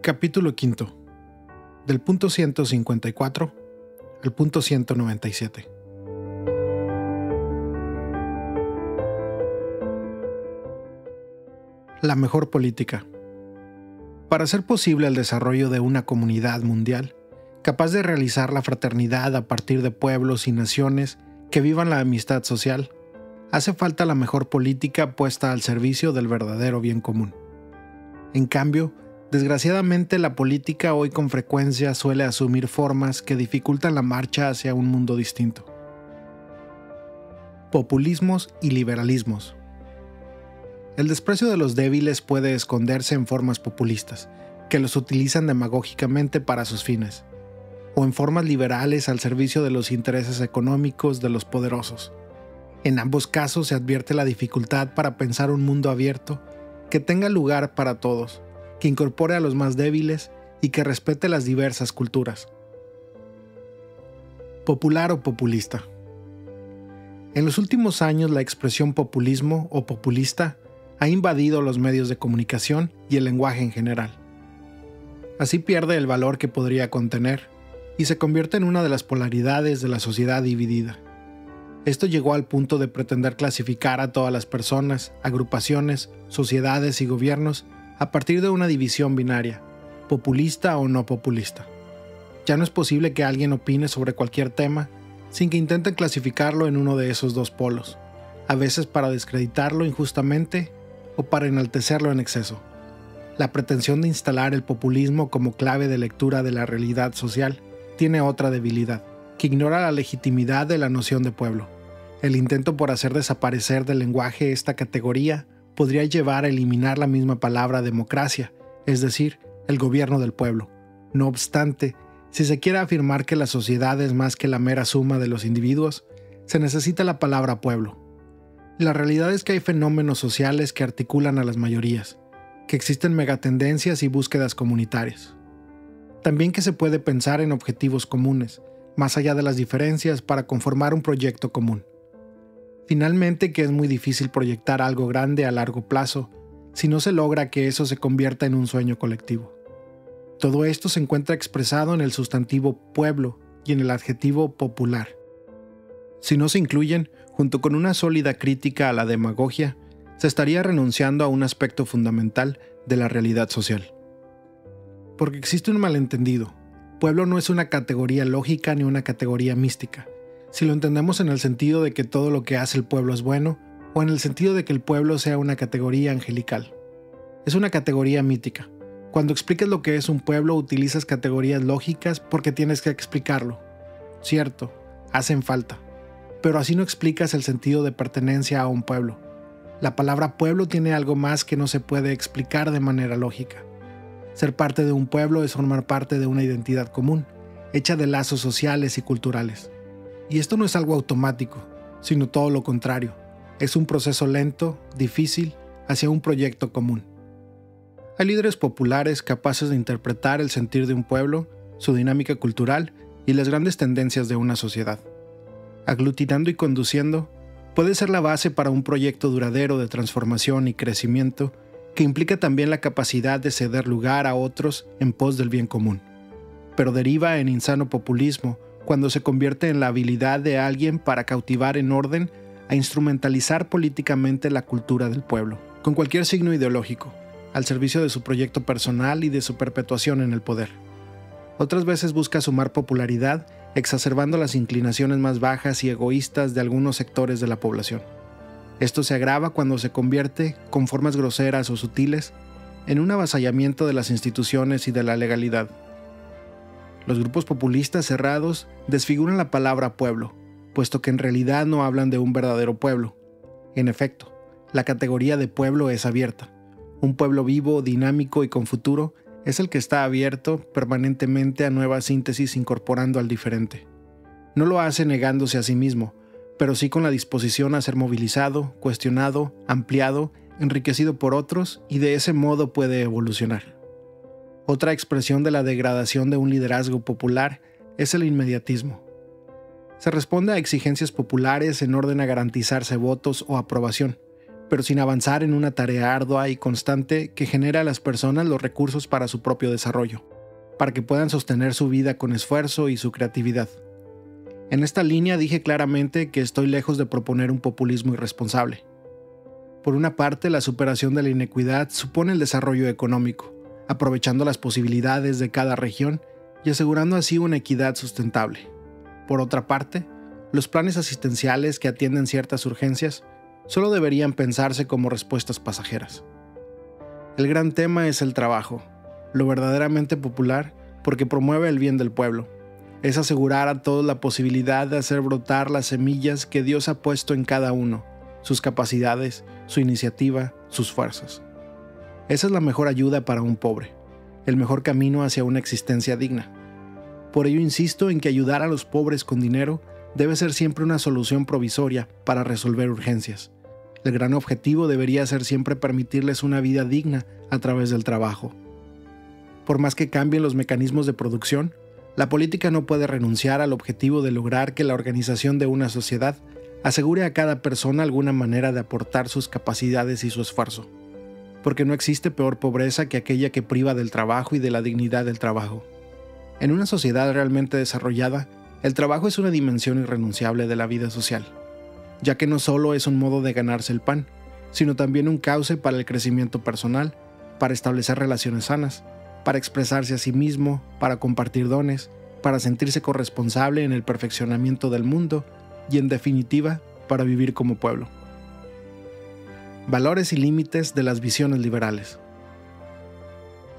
Capítulo 5. Del punto 154 al punto 197. La mejor política. Para hacer posible el desarrollo de una comunidad mundial, capaz de realizar la fraternidad a partir de pueblos y naciones que vivan la amistad social, hace falta la mejor política puesta al servicio del verdadero bien común. En cambio, desgraciadamente la política hoy con frecuencia suele asumir formas que dificultan la marcha hacia un mundo distinto. Populismos y liberalismos. El desprecio de los débiles puede esconderse en formas populistas, que los utilizan demagógicamente para sus fines, o en formas liberales al servicio de los intereses económicos de los poderosos. En ambos casos se advierte la dificultad para pensar un mundo abierto que tenga lugar para todos, que incorpore a los más débiles y que respete las diversas culturas. Popular o populista. En los últimos años la expresión populismo o populista ha invadido los medios de comunicación y el lenguaje en general. Así pierde el valor que podría contener y se convierte en una de las polaridades de la sociedad dividida. Esto llegó al punto de pretender clasificar a todas las personas, agrupaciones, sociedades y gobiernos a partir de una división binaria, populista o no populista. Ya no es posible que alguien opine sobre cualquier tema sin que intenten clasificarlo en uno de esos dos polos, a veces para descreditarlo injustamente o para enaltecerlo en exceso. La pretensión de instalar el populismo como clave de lectura de la realidad social tiene otra debilidad, que ignora la legitimidad de la noción de pueblo. El intento por hacer desaparecer del lenguaje esta categoría podría llevar a eliminar la misma palabra democracia, es decir, el gobierno del pueblo. No obstante, si se quiere afirmar que la sociedad es más que la mera suma de los individuos, se necesita la palabra pueblo. La realidad es que hay fenómenos sociales que articulan a las mayorías, que existen megatendencias y búsquedas comunitarias. También que se puede pensar en objetivos comunes, más allá de las diferencias para conformar un proyecto común. Finalmente, que es muy difícil proyectar algo grande a largo plazo si no se logra que eso se convierta en un sueño colectivo. Todo esto se encuentra expresado en el sustantivo pueblo y en el adjetivo popular. Si no se incluyen, junto con una sólida crítica a la demagogia, se estaría renunciando a un aspecto fundamental de la realidad social. Porque existe un malentendido. Pueblo no es una categoría lógica ni una categoría mística, si lo entendemos en el sentido de que todo lo que hace el pueblo es bueno, o en el sentido de que el pueblo sea una categoría angelical. Es una categoría mítica. Cuando expliques lo que es un pueblo, utilizas categorías lógicas porque tienes que explicarlo. Cierto, hacen falta, pero así no explicas el sentido de pertenencia a un pueblo. La palabra pueblo tiene algo más que no se puede explicar de manera lógica. Ser parte de un pueblo es formar parte de una identidad común, hecha de lazos sociales y culturales. Y esto no es algo automático, sino todo lo contrario. Es un proceso lento, difícil, hacia un proyecto común. Hay líderes populares capaces de interpretar el sentir de un pueblo, su dinámica cultural y las grandes tendencias de una sociedad. Aglutinando y conduciendo, puede ser la base para un proyecto duradero de transformación y crecimiento que implica también la capacidad de ceder lugar a otros en pos del bien común. Pero deriva en insano populismo cuando se convierte en la habilidad de alguien para cautivar en orden a instrumentalizar políticamente la cultura del pueblo, con cualquier signo ideológico, al servicio de su proyecto personal y de su perpetuación en el poder. Otras veces busca sumar popularidad, exacerbando las inclinaciones más bajas y egoístas de algunos sectores de la población. Esto se agrava cuando se convierte, con formas groseras o sutiles, en un avasallamiento de las instituciones y de la legalidad. Los grupos populistas cerrados desfiguran la palabra pueblo, puesto que en realidad no hablan de un verdadero pueblo. En efecto, la categoría de pueblo es abierta. Un pueblo vivo, dinámico y con futuro es el que está abierto permanentemente a nuevas síntesis incorporando al diferente. No lo hace negándose a sí mismo, pero sí con la disposición a ser movilizado, cuestionado, ampliado, enriquecido por otros y de ese modo puede evolucionar. Otra expresión de la degradación de un liderazgo popular es el inmediatismo. Se responde a exigencias populares en orden a garantizarse votos o aprobación, pero sin avanzar en una tarea ardua y constante que genere a las personas los recursos para su propio desarrollo, para que puedan sostener su vida con esfuerzo y su creatividad. En esta línea dije claramente que estoy lejos de proponer un populismo irresponsable. Por una parte, la superación de la inequidad supone el desarrollo económico, aprovechando las posibilidades de cada región y asegurando así una equidad sustentable. Por otra parte, los planes asistenciales que atienden ciertas urgencias solo deberían pensarse como respuestas pasajeras. El gran tema es el trabajo, lo verdaderamente popular porque promueve el bien del pueblo. Es asegurar a todos la posibilidad de hacer brotar las semillas que Dios ha puesto en cada uno, sus capacidades, su iniciativa, sus fuerzas. Esa es la mejor ayuda para un pobre, el mejor camino hacia una existencia digna. Por ello insisto en que ayudar a los pobres con dinero debe ser siempre una solución provisoria para resolver urgencias. El gran objetivo debería ser siempre permitirles una vida digna a través del trabajo. Por más que cambien los mecanismos de producción, la política no puede renunciar al objetivo de lograr que la organización de una sociedad asegure a cada persona alguna manera de aportar sus capacidades y su esfuerzo. Porque no existe peor pobreza que aquella que priva del trabajo y de la dignidad del trabajo. En una sociedad realmente desarrollada, el trabajo es una dimensión irrenunciable de la vida social, ya que no solo es un modo de ganarse el pan, sino también un cauce para el crecimiento personal, para establecer relaciones sanas, para expresarse a sí mismo, para compartir dones, para sentirse corresponsable en el perfeccionamiento del mundo y, en definitiva, para vivir como pueblo. Valores y límites de las visiones liberales.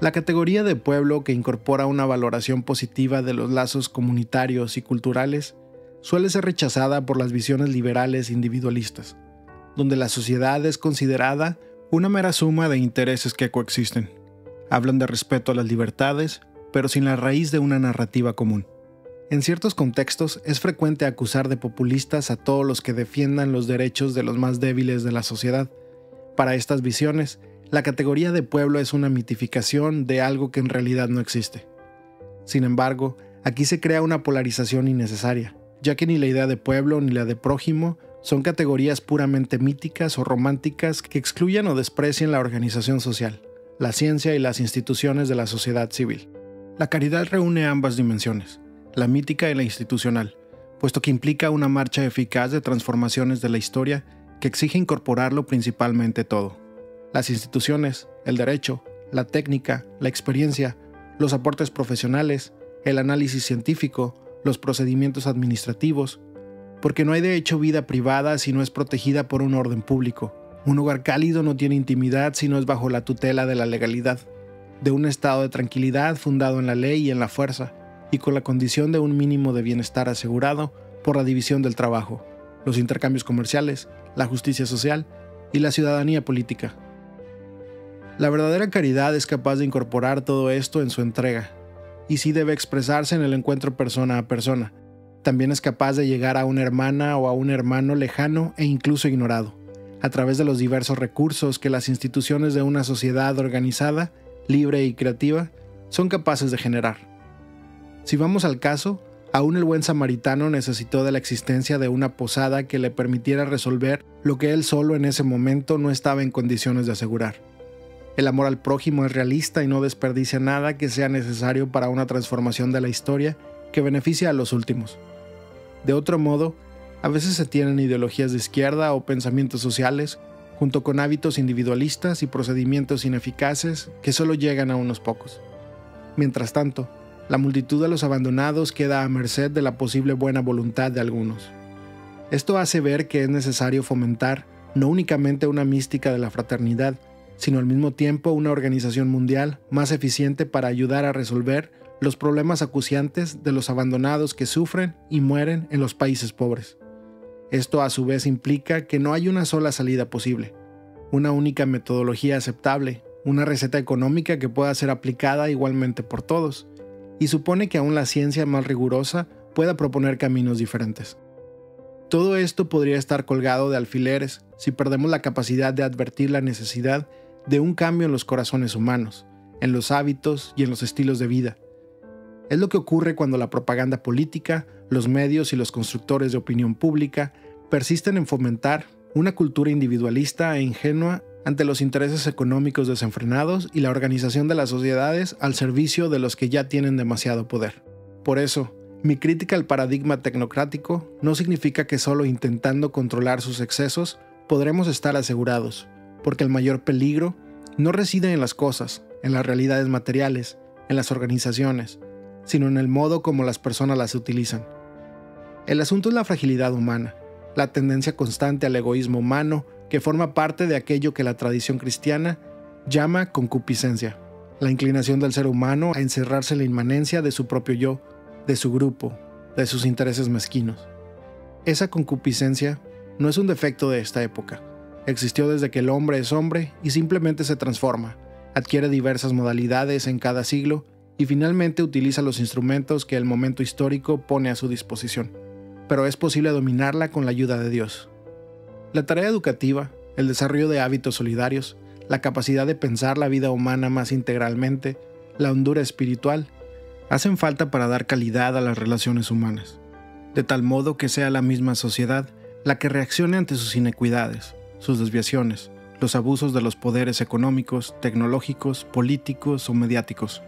La categoría de pueblo, que incorpora una valoración positiva de los lazos comunitarios y culturales, suele ser rechazada por las visiones liberales individualistas, donde la sociedad es considerada una mera suma de intereses que coexisten. Hablan de respeto a las libertades, pero sin la raíz de una narrativa común. En ciertos contextos es frecuente acusar de populistas a todos los que defiendan los derechos de los más débiles de la sociedad. Para estas visiones, la categoría de pueblo es una mitificación de algo que en realidad no existe. Sin embargo, aquí se crea una polarización innecesaria, ya que ni la idea de pueblo ni la de prójimo son categorías puramente míticas o románticas que excluyan o desprecien la organización social, la ciencia y las instituciones de la sociedad civil. La caridad reúne ambas dimensiones, la mítica y la institucional, puesto que implica una marcha eficaz de transformaciones de la historia que exige incorporarlo principalmente todo. Las instituciones, el derecho, la técnica, la experiencia, los aportes profesionales, el análisis científico, los procedimientos administrativos, porque no hay de hecho vida privada si no es protegida por un orden público. Un hogar cálido no tiene intimidad si no es bajo la tutela de la legalidad, de un estado de tranquilidad fundado en la ley y en la fuerza, y con la condición de un mínimo de bienestar asegurado por la división del trabajo, los intercambios comerciales, la justicia social y la ciudadanía política. La verdadera caridad es capaz de incorporar todo esto en su entrega, y sí debe expresarse en el encuentro persona a persona. También es capaz de llegar a una hermana o a un hermano lejano e incluso ignorado, a través de los diversos recursos que las instituciones de una sociedad organizada, libre y creativa son capaces de generar. Si vamos al caso, aún el buen samaritano necesitó de la existencia de una posada que le permitiera resolver lo que él solo en ese momento no estaba en condiciones de asegurar. El amor al prójimo es realista y no desperdicia nada que sea necesario para una transformación de la historia que beneficie a los últimos. De otro modo, a veces se tienen ideologías de izquierda o pensamientos sociales, junto con hábitos individualistas y procedimientos ineficaces que solo llegan a unos pocos. Mientras tanto, la multitud de los abandonados queda a merced de la posible buena voluntad de algunos. Esto hace ver que es necesario fomentar no únicamente una mística de la fraternidad, sino al mismo tiempo una organización mundial más eficiente para ayudar a resolver los problemas acuciantes de los abandonados que sufren y mueren en los países pobres. Esto a su vez implica que no hay una sola salida posible, una única metodología aceptable, una receta económica que pueda ser aplicada igualmente por todos, y supone que aún la ciencia más rigurosa pueda proponer caminos diferentes. Todo esto podría estar colgado de alfileres si perdemos la capacidad de advertir la necesidad de un cambio en los corazones humanos, en los hábitos y en los estilos de vida. Es lo que ocurre cuando la propaganda política, los medios y los constructores de opinión pública persisten en fomentar, una cultura individualista e ingenua ante los intereses económicos desenfrenados y la organización de las sociedades al servicio de los que ya tienen demasiado poder. Por eso, mi crítica al paradigma tecnocrático no significa que solo intentando controlar sus excesos podremos estar asegurados, porque el mayor peligro no reside en las cosas, en las realidades materiales, en las organizaciones, sino en el modo como las personas las utilizan. El asunto es la fragilidad humana, la tendencia constante al egoísmo humano que forma parte de aquello que la tradición cristiana llama concupiscencia, la inclinación del ser humano a encerrarse en la inmanencia de su propio yo, de su grupo, de sus intereses mezquinos. Esa concupiscencia no es un defecto de esta época. Existió desde que el hombre es hombre y simplemente se transforma, adquiere diversas modalidades en cada siglo y finalmente utiliza los instrumentos que el momento histórico pone a su disposición. Pero es posible dominarla con la ayuda de Dios. La tarea educativa, el desarrollo de hábitos solidarios, la capacidad de pensar la vida humana más integralmente, la hondura espiritual, hacen falta para dar calidad a las relaciones humanas, de tal modo que sea la misma sociedad la que reaccione ante sus inequidades, sus desviaciones, los abusos de los poderes económicos, tecnológicos, políticos o mediáticos.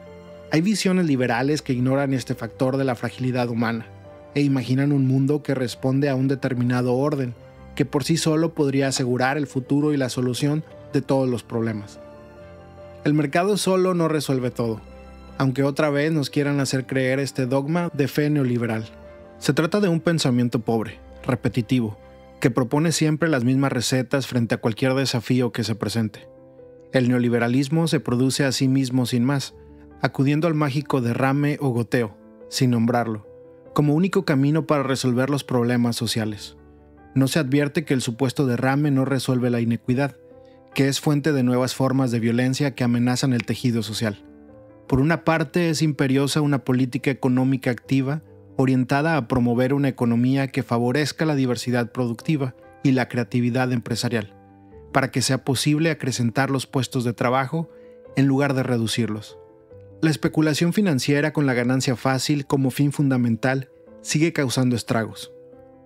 Hay visiones liberales que ignoran este factor de la fragilidad humana e imaginan un mundo que responde a un determinado orden, que por sí solo podría asegurar el futuro y la solución de todos los problemas. El mercado solo no resuelve todo, aunque otra vez nos quieran hacer creer este dogma de fe neoliberal. Se trata de un pensamiento pobre, repetitivo, que propone siempre las mismas recetas frente a cualquier desafío que se presente. El neoliberalismo se produce a sí mismo sin más, acudiendo al mágico derrame o goteo, sin nombrarlo, como único camino para resolver los problemas sociales. No se advierte que el supuesto derrame no resuelve la inequidad, que es fuente de nuevas formas de violencia que amenazan el tejido social. Por una parte, es imperiosa una política económica activa orientada a promover una economía que favorezca la diversidad productiva y la creatividad empresarial, para que sea posible acrecentar los puestos de trabajo en lugar de reducirlos. La especulación financiera con la ganancia fácil como fin fundamental sigue causando estragos.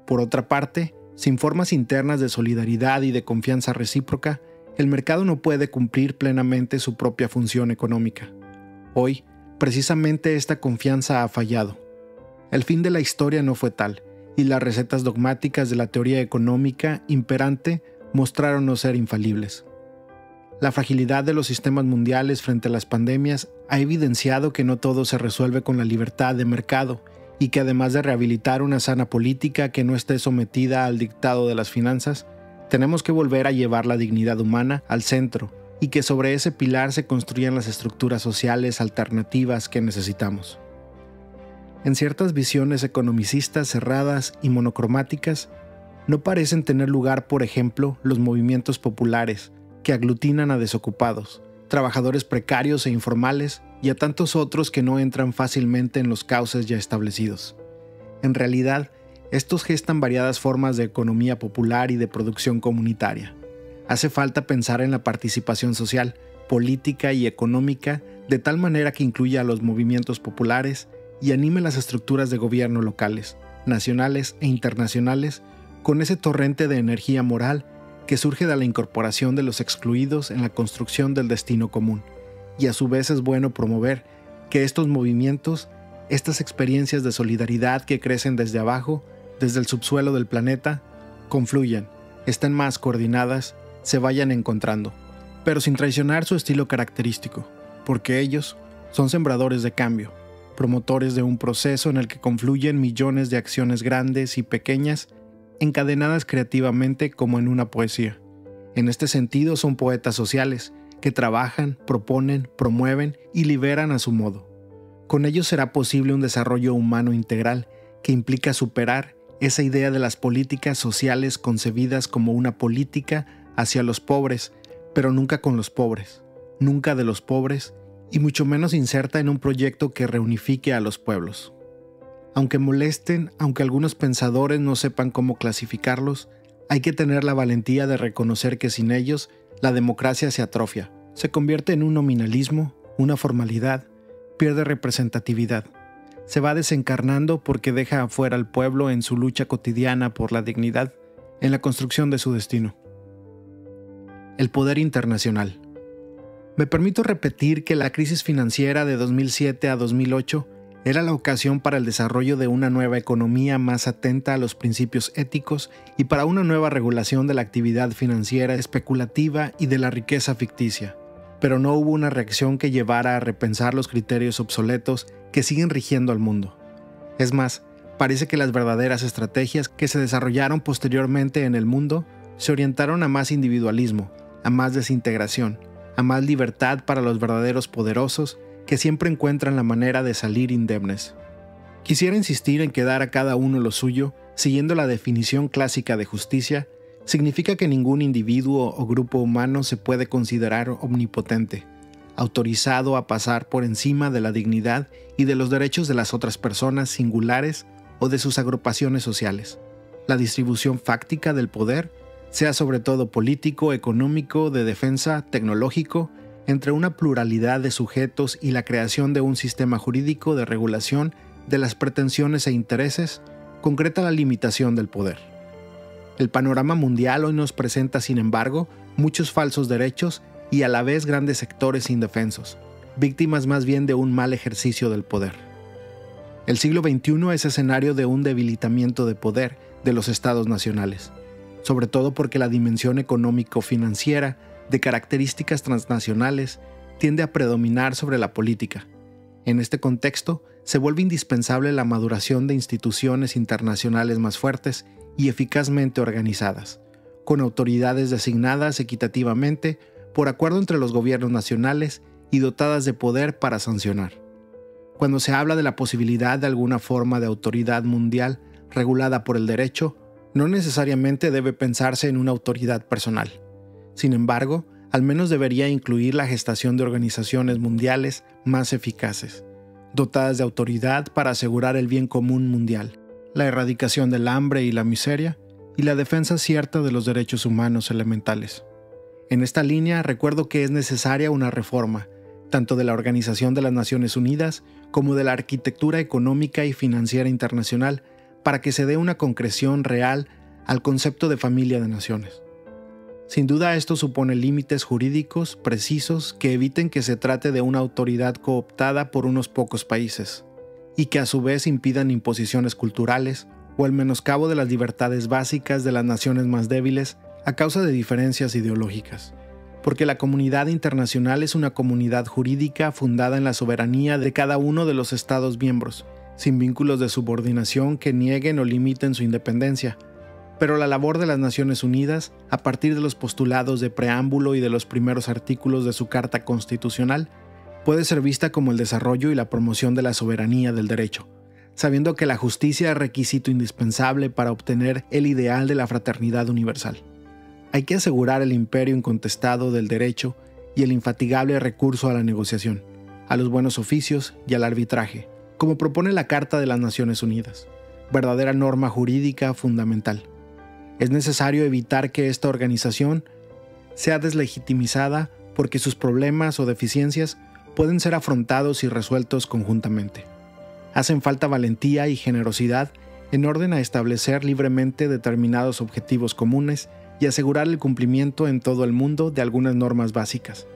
Por otra parte, sin formas internas de solidaridad y de confianza recíproca, el mercado no puede cumplir plenamente su propia función económica. Hoy, precisamente esta confianza ha fallado. El fin de la historia no fue tal, y las recetas dogmáticas de la teoría económica imperante mostraron no ser infalibles. La fragilidad de los sistemas mundiales frente a las pandemias ha evidenciado que no todo se resuelve con la libertad de mercado, y que además de rehabilitar una sana política que no esté sometida al dictado de las finanzas, tenemos que volver a llevar la dignidad humana al centro, y que sobre ese pilar se construyan las estructuras sociales alternativas que necesitamos. En ciertas visiones economicistas cerradas y monocromáticas, no parecen tener lugar, por ejemplo, los movimientos populares, que aglutinan a desocupados, trabajadores precarios e informales y a tantos otros que no entran fácilmente en los cauces ya establecidos. En realidad, estos gestan variadas formas de economía popular y de producción comunitaria. Hace falta pensar en la participación social, política y económica de tal manera que incluya a los movimientos populares y anime las estructuras de gobierno locales, nacionales e internacionales con ese torrente de energía moral que surge de la incorporación de los excluidos en la construcción del destino común. Y a su vez es bueno promover que estos movimientos, estas experiencias de solidaridad que crecen desde abajo, desde el subsuelo del planeta, confluyan, estén más coordinadas, se vayan encontrando, pero sin traicionar su estilo característico, porque ellos son sembradores de cambio, promotores de un proceso en el que confluyen millones de acciones grandes y pequeñas, encadenadas creativamente como en una poesía. En este sentido son poetas sociales, que trabajan, proponen, promueven y liberan a su modo. Con ellos será posible un desarrollo humano integral que implica superar esa idea de las políticas sociales concebidas como una política hacia los pobres, pero nunca con los pobres, nunca de los pobres, y mucho menos inserta en un proyecto que reunifique a los pueblos. Aunque molesten, aunque algunos pensadores no sepan cómo clasificarlos, hay que tener la valentía de reconocer que sin ellos, la democracia se atrofia, se convierte en un nominalismo, una formalidad, pierde representatividad. Se va desencarnando porque deja afuera al pueblo en su lucha cotidiana por la dignidad, en la construcción de su destino. El poder internacional. Me permito repetir que la crisis financiera de 2007 a 2008 era la ocasión para el desarrollo de una nueva economía más atenta a los principios éticos y para una nueva regulación de la actividad financiera especulativa y de la riqueza ficticia. Pero no hubo una reacción que llevara a repensar los criterios obsoletos que siguen rigiendo al mundo. Es más, parece que las verdaderas estrategias que se desarrollaron posteriormente en el mundo se orientaron a más individualismo, a más desintegración, a más libertad para los verdaderos poderosos que siempre encuentran la manera de salir indemnes. Quisiera insistir en que dar a cada uno lo suyo, siguiendo la definición clásica de justicia, significa que ningún individuo o grupo humano se puede considerar omnipotente, autorizado a pasar por encima de la dignidad y de los derechos de las otras personas singulares o de sus agrupaciones sociales. La distribución fáctica del poder, sea sobre todo político, económico, de defensa, tecnológico, entre una pluralidad de sujetos y la creación de un sistema jurídico de regulación de las pretensiones e intereses, concreta la limitación del poder. El panorama mundial hoy nos presenta, sin embargo, muchos falsos derechos y a la vez grandes sectores indefensos, víctimas más bien de un mal ejercicio del poder. El siglo XXI es escenario de un debilitamiento de poder de los estados nacionales, sobre todo porque la dimensión económico-financiera de características transnacionales tiende a predominar sobre la política. En este contexto, se vuelve indispensable la maduración de instituciones internacionales más fuertes y eficazmente organizadas, con autoridades designadas equitativamente por acuerdo entre los gobiernos nacionales y dotadas de poder para sancionar. Cuando se habla de la posibilidad de alguna forma de autoridad mundial regulada por el derecho, no necesariamente debe pensarse en una autoridad personal. Sin embargo, al menos debería incluir la gestación de organizaciones mundiales más eficaces, dotadas de autoridad para asegurar el bien común mundial, la erradicación del hambre y la miseria, y la defensa cierta de los derechos humanos elementales. En esta línea, recuerdo que es necesaria una reforma, tanto de la Organización de las Naciones Unidas como de la arquitectura económica y financiera internacional, para que se dé una concreción real al concepto de familia de naciones. Sin duda esto supone límites jurídicos precisos que eviten que se trate de una autoridad cooptada por unos pocos países, y que a su vez impidan imposiciones culturales o el menoscabo de las libertades básicas de las naciones más débiles a causa de diferencias ideológicas. Porque la comunidad internacional es una comunidad jurídica fundada en la soberanía de cada uno de los Estados miembros, sin vínculos de subordinación que nieguen o limiten su independencia. Pero la labor de las Naciones Unidas, a partir de los postulados de preámbulo y de los primeros artículos de su Carta Constitucional, puede ser vista como el desarrollo y la promoción de la soberanía del derecho, sabiendo que la justicia es requisito indispensable para obtener el ideal de la fraternidad universal. Hay que asegurar el imperio incontestado del derecho y el infatigable recurso a la negociación, a los buenos oficios y al arbitraje, como propone la Carta de las Naciones Unidas, verdadera norma jurídica fundamental. Es necesario evitar que esta organización sea deslegitimizada porque sus problemas o deficiencias pueden ser afrontados y resueltos conjuntamente. Hacen falta valentía y generosidad en orden a establecer libremente determinados objetivos comunes y asegurar el cumplimiento en todo el mundo de algunas normas básicas.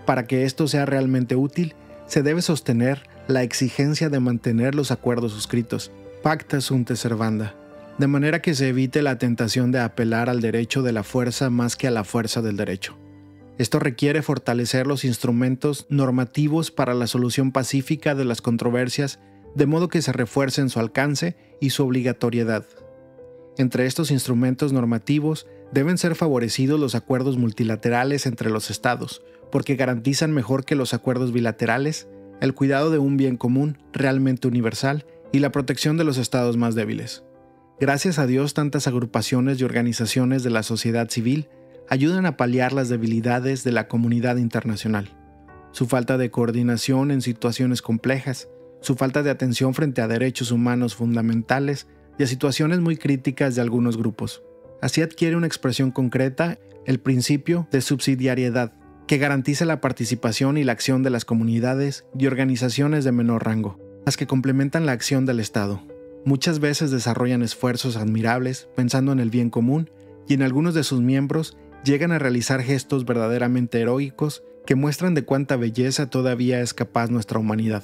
Para que esto sea realmente útil, se debe sostener la exigencia de mantener los acuerdos suscritos, pacta sunt servanda, de manera que se evite la tentación de apelar al derecho de la fuerza más que a la fuerza del derecho. Esto requiere fortalecer los instrumentos normativos para la solución pacífica de las controversias, de modo que se refuercen su alcance y su obligatoriedad. Entre estos instrumentos normativos deben ser favorecidos los acuerdos multilaterales entre los estados, porque garantizan mejor que los acuerdos bilaterales el cuidado de un bien común realmente universal y la protección de los estados más débiles. Gracias a Dios, tantas agrupaciones y organizaciones de la sociedad civil ayudan a paliar las debilidades de la comunidad internacional, su falta de coordinación en situaciones complejas, su falta de atención frente a derechos humanos fundamentales y a situaciones muy críticas de algunos grupos. Así adquiere una expresión concreta el principio de subsidiariedad, que garantiza la participación y la acción de las comunidades y organizaciones de menor rango, las que complementan la acción del Estado. Muchas veces desarrollan esfuerzos admirables pensando en el bien común y en algunos de sus miembros llegan a realizar gestos verdaderamente heroicos que muestran de cuánta belleza todavía es capaz nuestra humanidad.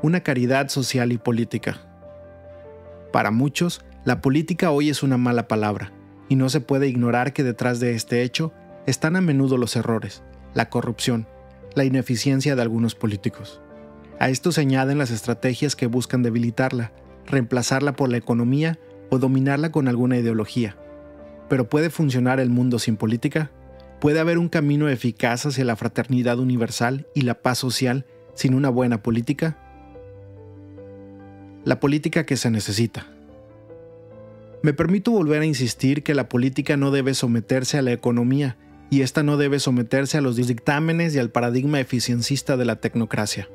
Una caridad social y política. Para muchos, la política hoy es una mala palabra, y no se puede ignorar que detrás de este hecho están a menudo los errores, la corrupción, la ineficiencia de algunos políticos. A esto se añaden las estrategias que buscan debilitarla, reemplazarla por la economía o dominarla con alguna ideología. ¿Pero puede funcionar el mundo sin política? ¿Puede haber un camino eficaz hacia la fraternidad universal y la paz social sin una buena política? La política que se necesita. Me permito volver a insistir que la política no debe someterse a la economía y esta no debe someterse a los dictámenes y al paradigma eficiencista de la tecnocracia.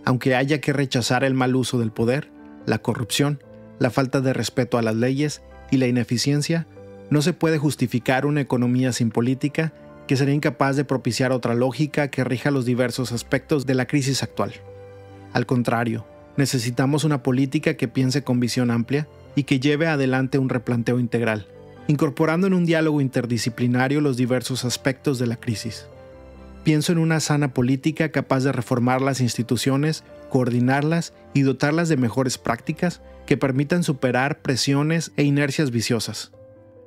Aunque haya que rechazar el mal uso del poder, la corrupción, la falta de respeto a las leyes y la ineficiencia, no se puede justificar una economía sin política que sería incapaz de propiciar otra lógica que rija los diversos aspectos de la crisis actual. Al contrario, necesitamos una política que piense con visión amplia y que lleve adelante un replanteo integral, incorporando en un diálogo interdisciplinario los diversos aspectos de la crisis. Pienso en una sana política capaz de reformar las instituciones, coordinarlas y dotarlas de mejores prácticas que permitan superar presiones e inercias viciosas.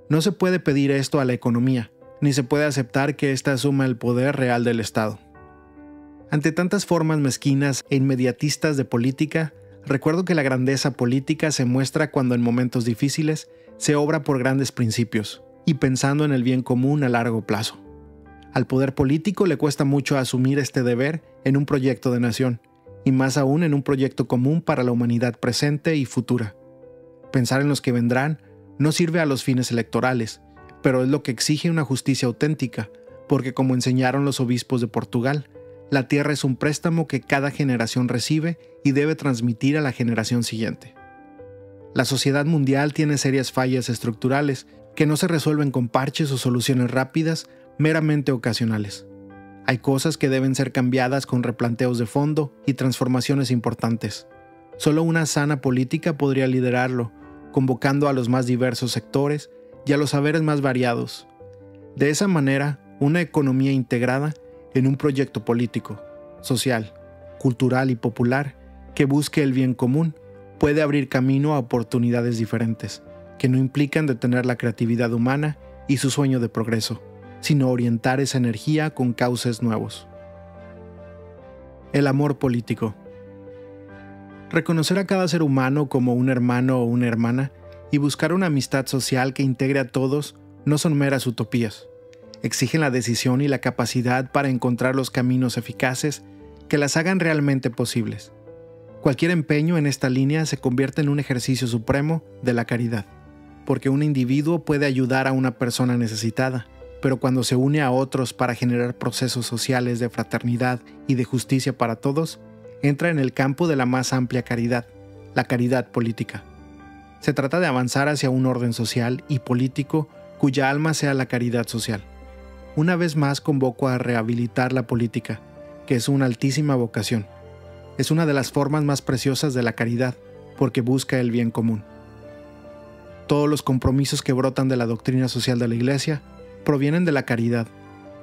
No se puede pedir esto a la economía, ni se puede aceptar que ésta asuma el poder real del Estado. Ante tantas formas mezquinas e inmediatistas de política, recuerdo que la grandeza política se muestra cuando en momentos difíciles se obra por grandes principios y pensando en el bien común a largo plazo. Al poder político le cuesta mucho asumir este deber en un proyecto de nación, y más aún en un proyecto común para la humanidad presente y futura. Pensar en los que vendrán no sirve a los fines electorales, pero es lo que exige una justicia auténtica, porque como enseñaron los obispos de Portugal, la tierra es un préstamo que cada generación recibe y debe transmitir a la generación siguiente. La sociedad mundial tiene serias fallas estructurales que no se resuelven con parches o soluciones rápidas meramente ocasionales. Hay cosas que deben ser cambiadas con replanteos de fondo y transformaciones importantes. Solo una sana política podría liderarlo, convocando a los más diversos sectores y a los saberes más variados. De esa manera, una economía integrada en un proyecto político, social, cultural y popular que busque el bien común puede abrir camino a oportunidades diferentes, que no implican detener la creatividad humana y su sueño de progreso, sino orientar esa energía con cauces nuevos. El amor político. Reconocer a cada ser humano como un hermano o una hermana y buscar una amistad social que integre a todos no son meras utopías. Exigen la decisión y la capacidad para encontrar los caminos eficaces que las hagan realmente posibles. Cualquier empeño en esta línea se convierte en un ejercicio supremo de la caridad, porque un individuo puede ayudar a una persona necesitada, pero cuando se une a otros para generar procesos sociales de fraternidad y de justicia para todos, entra en el campo de la más amplia caridad, la caridad política. Se trata de avanzar hacia un orden social y político cuya alma sea la caridad social. Una vez más convoco a rehabilitar la política, que es una altísima vocación. Es una de las formas más preciosas de la caridad, porque busca el bien común. Todos los compromisos que brotan de la doctrina social de la Iglesia provienen de la caridad,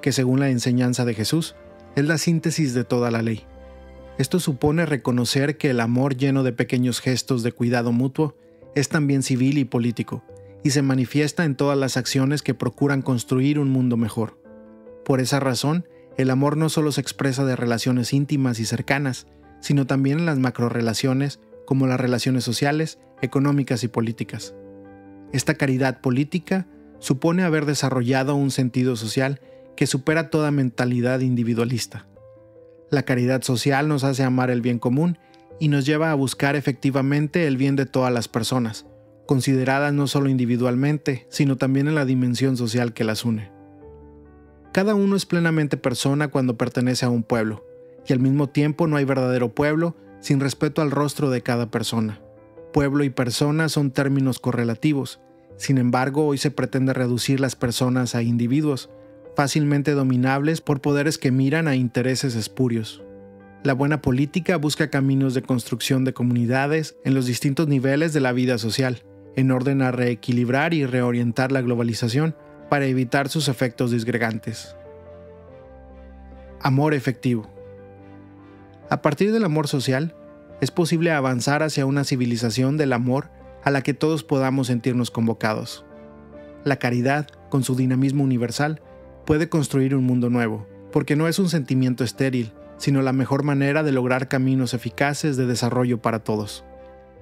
que según la enseñanza de Jesús, es la síntesis de toda la ley. Esto supone reconocer que el amor lleno de pequeños gestos de cuidado mutuo es también civil y político, y se manifiesta en todas las acciones que procuran construir un mundo mejor. Por esa razón, el amor no solo se expresa de relaciones íntimas y cercanas, sino también en las macrorrelaciones como las relaciones sociales, económicas y políticas. Esta caridad política supone haber desarrollado un sentido social que supera toda mentalidad individualista. La caridad social nos hace amar el bien común y nos lleva a buscar efectivamente el bien de todas las personas, consideradas no solo individualmente, sino también en la dimensión social que las une. Cada uno es plenamente persona cuando pertenece a un pueblo, y al mismo tiempo no hay verdadero pueblo sin respeto al rostro de cada persona. Pueblo y persona son términos correlativos, sin embargo hoy se pretende reducir las personas a individuos, fácilmente dominables por poderes que miran a intereses espurios. La buena política busca caminos de construcción de comunidades en los distintos niveles de la vida social, en orden a reequilibrar y reorientar la globalización para evitar sus efectos disgregantes. Amor efectivo. A partir del amor social, es posible avanzar hacia una civilización del amor a la que todos podamos sentirnos convocados. La caridad, con su dinamismo universal, puede construir un mundo nuevo, porque no es un sentimiento estéril, sino la mejor manera de lograr caminos eficaces de desarrollo para todos.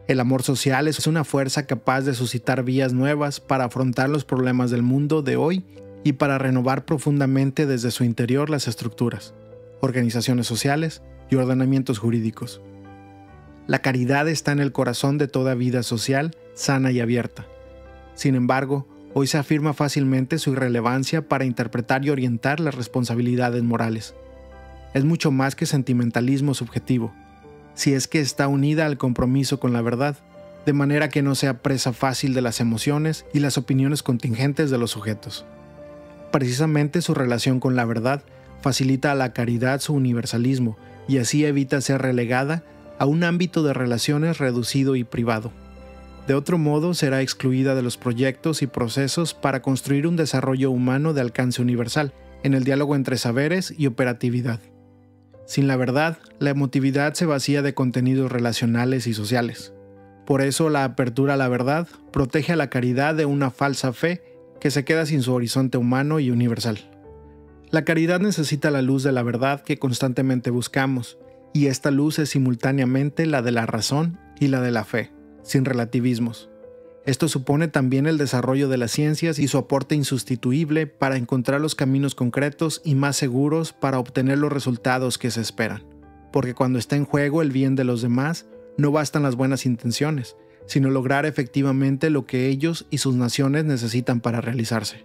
El amor social es una fuerza capaz de suscitar vías nuevas para afrontar los problemas del mundo de hoy y para renovar profundamente desde su interior las estructuras, organizaciones sociales y ordenamientos jurídicos. La caridad está en el corazón de toda vida social sana y abierta. Sin embargo, hoy se afirma fácilmente su irrelevancia para interpretar y orientar las responsabilidades morales. Es mucho más que sentimentalismo subjetivo, si es que está unida al compromiso con la verdad, de manera que no sea presa fácil de las emociones y las opiniones contingentes de los sujetos. Precisamente su relación con la verdad facilita a la caridad su universalismo y así evita ser relegada a un ámbito de relaciones reducido y privado. De otro modo, será excluida de los proyectos y procesos para construir un desarrollo humano de alcance universal, en el diálogo entre saberes y operatividad. Sin la verdad, la emotividad se vacía de contenidos relacionales y sociales. Por eso, la apertura a la verdad protege a la caridad de una falsa fe que se queda sin su horizonte humano y universal. La caridad necesita la luz de la verdad que constantemente buscamos, y esta luz es simultáneamente la de la razón y la de la fe, sin relativismos. Esto supone también el desarrollo de las ciencias y su aporte insustituible para encontrar los caminos concretos y más seguros para obtener los resultados que se esperan. Porque cuando está en juego el bien de los demás, no bastan las buenas intenciones, sino lograr efectivamente lo que ellos y sus naciones necesitan para realizarse.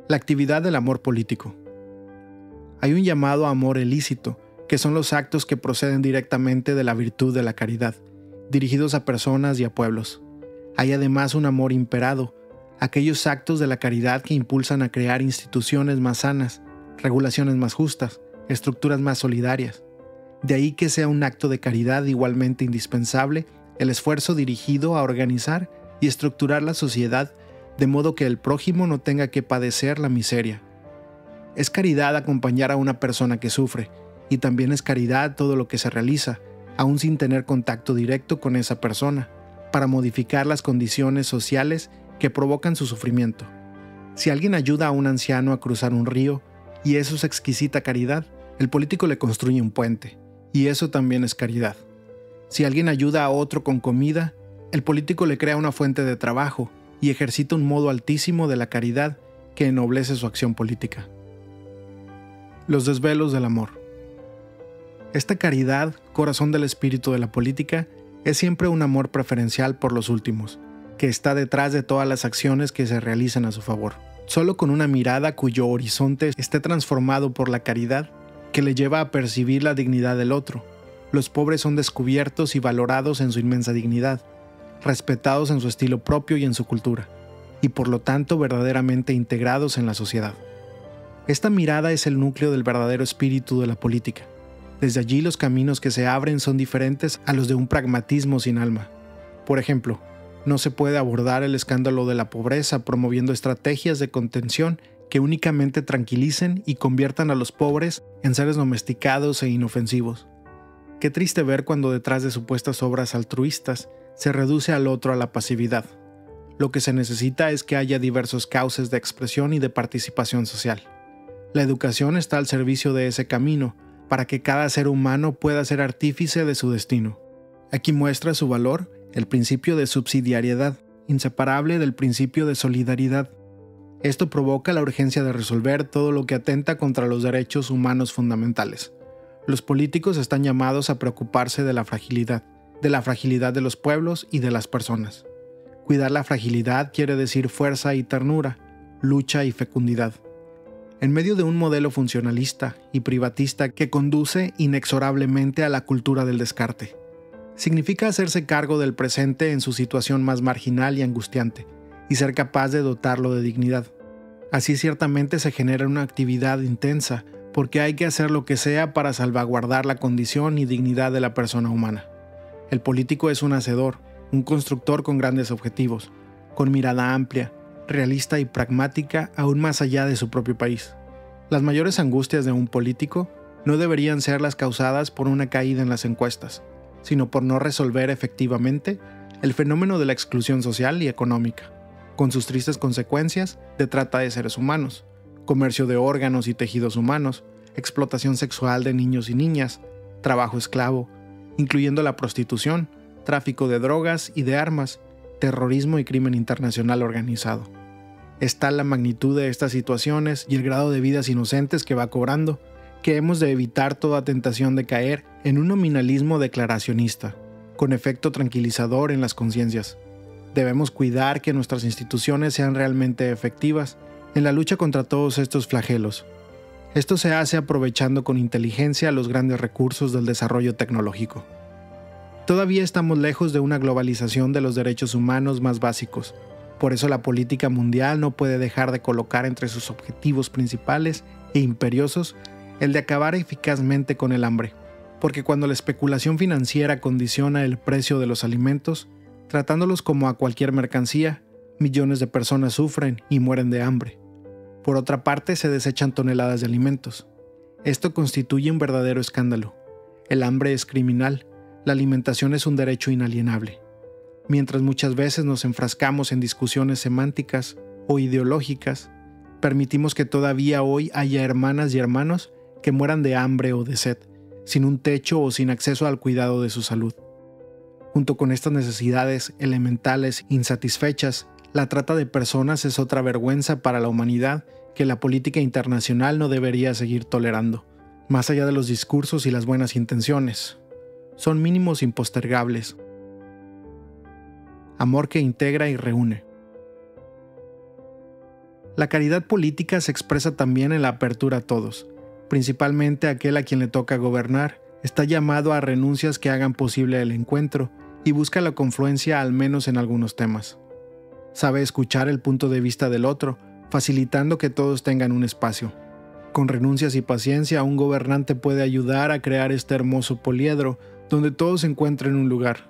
La actividad del amor político. Hay un llamado amor ilícito, que son los actos que proceden directamente de la virtud de la caridad, dirigidos a personas y a pueblos. Hay además un amor imperado, aquellos actos de la caridad que impulsan a crear instituciones más sanas, regulaciones más justas, estructuras más solidarias. De ahí que sea un acto de caridad igualmente indispensable el esfuerzo dirigido a organizar y estructurar la sociedad de modo que el prójimo no tenga que padecer la miseria. Es caridad acompañar a una persona que sufre, y también es caridad todo lo que se realiza, aún sin tener contacto directo con esa persona, para modificar las condiciones sociales que provocan su sufrimiento. Si alguien ayuda a un anciano a cruzar un río, y eso es exquisita caridad, el político le construye un puente, y eso también es caridad. Si alguien ayuda a otro con comida, el político le crea una fuente de trabajo y ejercita un modo altísimo de la caridad que ennoblece su acción política. Los desvelos del amor. Esta caridad, corazón del espíritu de la política, es siempre un amor preferencial por los últimos, que está detrás de todas las acciones que se realizan a su favor. Solo con una mirada cuyo horizonte esté transformado por la caridad, que le lleva a percibir la dignidad del otro, los pobres son descubiertos y valorados en su inmensa dignidad, respetados en su estilo propio y en su cultura, y por lo tanto verdaderamente integrados en la sociedad. Esta mirada es el núcleo del verdadero espíritu de la política. Desde allí los caminos que se abren son diferentes a los de un pragmatismo sin alma. Por ejemplo, no se puede abordar el escándalo de la pobreza promoviendo estrategias de contención que únicamente tranquilicen y conviertan a los pobres en seres domesticados e inofensivos. Qué triste ver cuando detrás de supuestas obras altruistas se reduce al otro a la pasividad. Lo que se necesita es que haya diversos cauces de expresión y de participación social. La educación está al servicio de ese camino, para que cada ser humano pueda ser artífice de su destino. Aquí muestra su valor el principio de subsidiariedad, inseparable del principio de solidaridad. Esto provoca la urgencia de resolver todo lo que atenta contra los derechos humanos fundamentales. Los políticos están llamados a preocuparse de la fragilidad de los pueblos y de las personas. Cuidar la fragilidad quiere decir fuerza y ternura, lucha y fecundidad. En medio de un modelo funcionalista y privatista que conduce inexorablemente a la cultura del descarte. Significa hacerse cargo del presente en su situación más marginal y angustiante, y ser capaz de dotarlo de dignidad. Así ciertamente se genera una actividad intensa, porque hay que hacer lo que sea para salvaguardar la condición y dignidad de la persona humana. El político es un hacedor, un constructor con grandes objetivos, con mirada amplia, realista y pragmática aún más allá de su propio país. Las mayores angustias de un político no deberían ser las causadas por una caída en las encuestas, sino por no resolver efectivamente el fenómeno de la exclusión social y económica, con sus tristes consecuencias de trata de seres humanos, comercio de órganos y tejidos humanos, explotación sexual de niños y niñas, trabajo esclavo, incluyendo la prostitución, tráfico de drogas y de armas, terrorismo y crimen internacional organizado. Es tal la magnitud de estas situaciones y el grado de vidas inocentes que va cobrando, que hemos de evitar toda tentación de caer en un nominalismo declaracionista, con efecto tranquilizador en las conciencias. Debemos cuidar que nuestras instituciones sean realmente efectivas en la lucha contra todos estos flagelos. Esto se hace aprovechando con inteligencia los grandes recursos del desarrollo tecnológico. Todavía estamos lejos de una globalización de los derechos humanos más básicos. Por eso la política mundial no puede dejar de colocar entre sus objetivos principales e imperiosos el de acabar eficazmente con el hambre. Porque cuando la especulación financiera condiciona el precio de los alimentos, tratándolos como a cualquier mercancía, millones de personas sufren y mueren de hambre. Por otra parte, se desechan toneladas de alimentos. Esto constituye un verdadero escándalo. El hambre es criminal, la alimentación es un derecho inalienable. Mientras muchas veces nos enfrascamos en discusiones semánticas o ideológicas, permitimos que todavía hoy haya hermanas y hermanos que mueran de hambre o de sed, sin un techo o sin acceso al cuidado de su salud. Junto con estas necesidades elementales insatisfechas, la trata de personas es otra vergüenza para la humanidad que la política internacional no debería seguir tolerando, más allá de los discursos y las buenas intenciones. Son mínimos impostergables. Amor que integra y reúne. La caridad política se expresa también en la apertura a todos, principalmente aquel a quien le toca gobernar, está llamado a renuncias que hagan posible el encuentro y busca la confluencia al menos en algunos temas. Sabe escuchar el punto de vista del otro, facilitando que todos tengan un espacio. Con renuncias y paciencia, un gobernante puede ayudar a crear este hermoso poliedro donde todos encuentren un lugar.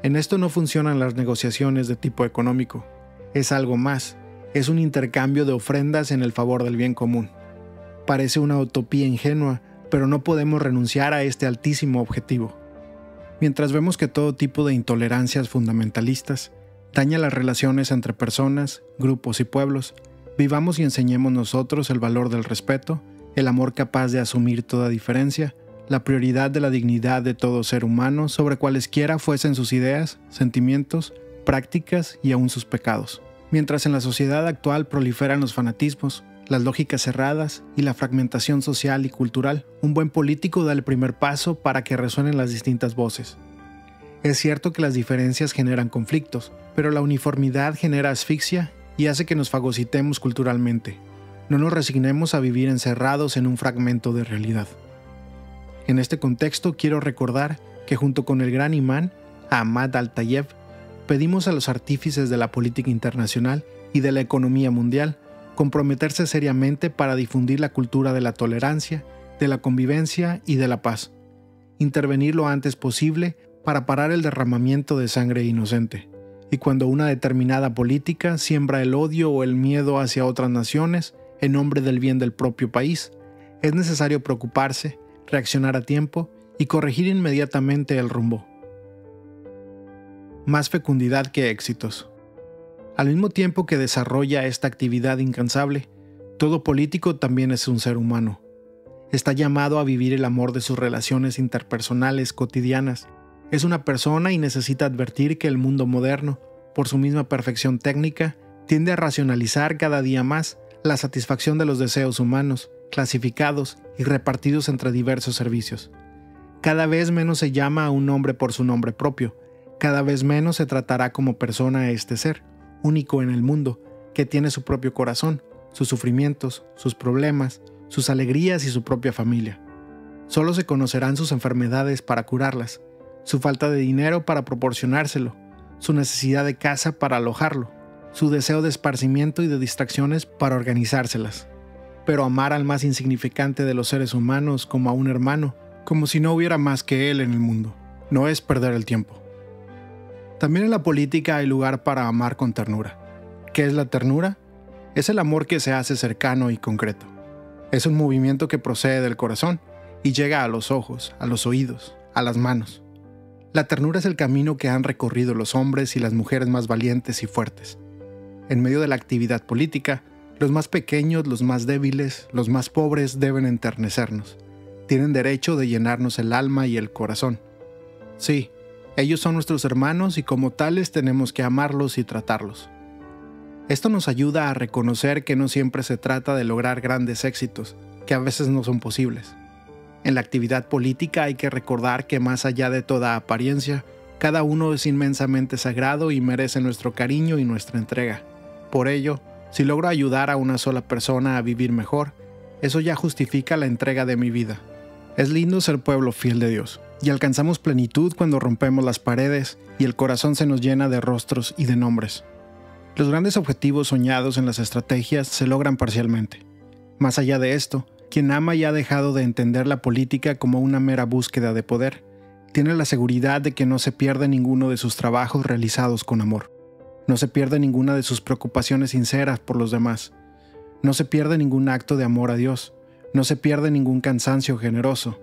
En esto no funcionan las negociaciones de tipo económico. Es algo más, es un intercambio de ofrendas en el favor del bien común. Parece una utopía ingenua, pero no podemos renunciar a este altísimo objetivo. Mientras vemos que todo tipo de intolerancias fundamentalistas daña las relaciones entre personas, grupos y pueblos, vivamos y enseñemos nosotros el valor del respeto, el amor capaz de asumir toda diferencia, la prioridad de la dignidad de todo ser humano sobre cualesquiera fuesen sus ideas, sentimientos, prácticas y aún sus pecados. Mientras en la sociedad actual proliferan los fanatismos, las lógicas cerradas y la fragmentación social y cultural, un buen político da el primer paso para que resuenen las distintas voces. Es cierto que las diferencias generan conflictos, pero la uniformidad genera asfixia y hace que nos fagocitemos culturalmente. No nos resignemos a vivir encerrados en un fragmento de realidad. En este contexto quiero recordar que junto con el gran imán, Ahmad Al-Tayeb, pedimos a los artífices de la política internacional y de la economía mundial comprometerse seriamente para difundir la cultura de la tolerancia, de la convivencia y de la paz. Intervenir lo antes posible para parar el derramamiento de sangre inocente. Y cuando una determinada política siembra el odio o el miedo hacia otras naciones en nombre del bien del propio país, es necesario preocuparse, reaccionar a tiempo y corregir inmediatamente el rumbo. Más fecundidad que éxitos. Al mismo tiempo que desarrolla esta actividad incansable, todo político también es un ser humano. Está llamado a vivir el amor de sus relaciones interpersonales cotidianas. Es una persona y necesita advertir que el mundo moderno, por su misma perfección técnica, tiende a racionalizar cada día más la satisfacción de los deseos humanos, clasificados y repartidos entre diversos servicios. Cada vez menos se llama a un hombre por su nombre propio, cada vez menos se tratará como persona a este ser, único en el mundo, que tiene su propio corazón, sus sufrimientos, sus problemas, sus alegrías y su propia familia. Solo se conocerán sus enfermedades para curarlas, su falta de dinero para proporcionárselo, su necesidad de casa para alojarlo, su deseo de esparcimiento y de distracciones para organizárselas. Pero amar al más insignificante de los seres humanos como a un hermano, como si no hubiera más que él en el mundo, no es perder el tiempo. También en la política hay lugar para amar con ternura. ¿Qué es la ternura? Es el amor que se hace cercano y concreto. Es un movimiento que procede del corazón y llega a los ojos, a los oídos, a las manos. La ternura es el camino que han recorrido los hombres y las mujeres más valientes y fuertes. En medio de la actividad política, los más pequeños, los más débiles, los más pobres deben enternecernos. Tienen derecho de llenarnos el alma y el corazón. Sí, ellos son nuestros hermanos y como tales tenemos que amarlos y tratarlos. Esto nos ayuda a reconocer que no siempre se trata de lograr grandes éxitos, que a veces no son posibles. En la actividad política hay que recordar que más allá de toda apariencia, cada uno es inmensamente sagrado y merece nuestro cariño y nuestra entrega. Por ello, si logro ayudar a una sola persona a vivir mejor, eso ya justifica la entrega de mi vida. Es lindo ser pueblo fiel de Dios, y alcanzamos plenitud cuando rompemos las paredes y el corazón se nos llena de rostros y de nombres. Los grandes objetivos soñados en las estrategias se logran parcialmente. Más allá de esto, quien ama y ha dejado de entender la política como una mera búsqueda de poder, tiene la seguridad de que no se pierde ninguno de sus trabajos realizados con amor. No se pierde ninguna de sus preocupaciones sinceras por los demás. No se pierde ningún acto de amor a Dios. No se pierde ningún cansancio generoso.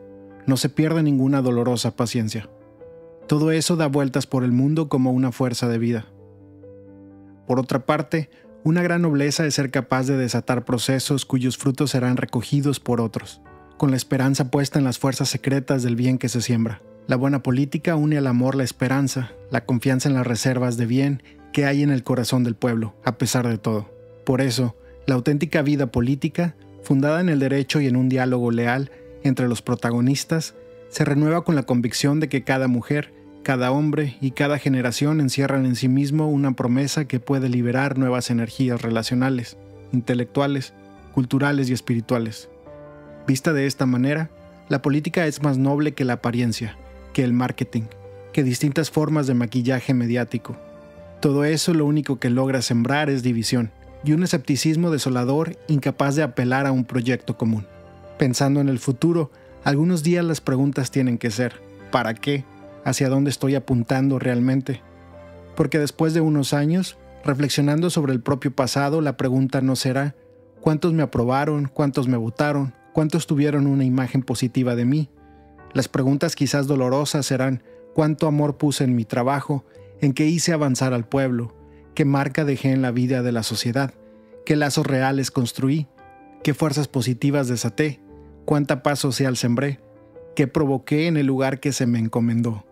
No se pierde ninguna dolorosa paciencia. Todo eso da vueltas por el mundo como una fuerza de vida. Por otra parte, una gran nobleza es ser capaz de desatar procesos cuyos frutos serán recogidos por otros, con la esperanza puesta en las fuerzas secretas del bien que se siembra. La buena política une al amor la esperanza, la confianza en las reservas de bien que hay en el corazón del pueblo, a pesar de todo. Por eso, la auténtica vida política, fundada en el derecho y en un diálogo leal entre los protagonistas, se renueva con la convicción de que cada mujer, cada hombre y cada generación encierran en sí mismo una promesa que puede liberar nuevas energías relacionales, intelectuales, culturales y espirituales. Vista de esta manera, la política es más noble que la apariencia, que el marketing, que distintas formas de maquillaje mediático. Todo eso lo único que logra sembrar es división y un escepticismo desolador incapaz de apelar a un proyecto común. Pensando en el futuro, algunos días las preguntas tienen que ser ¿para qué? ¿Hacia dónde estoy apuntando realmente? Porque después de unos años, reflexionando sobre el propio pasado, la pregunta no será ¿cuántos me aprobaron? ¿Cuántos me votaron? ¿Cuántos tuvieron una imagen positiva de mí? Las preguntas quizás dolorosas serán ¿cuánto amor puse en mi trabajo? ¿En qué hice avanzar al pueblo? ¿Qué marca dejé en la vida de la sociedad? ¿Qué lazos reales construí? ¿Qué fuerzas positivas desaté? ¿Cuánta paz social sembré? ¿Qué provoqué en el lugar que se me encomendó?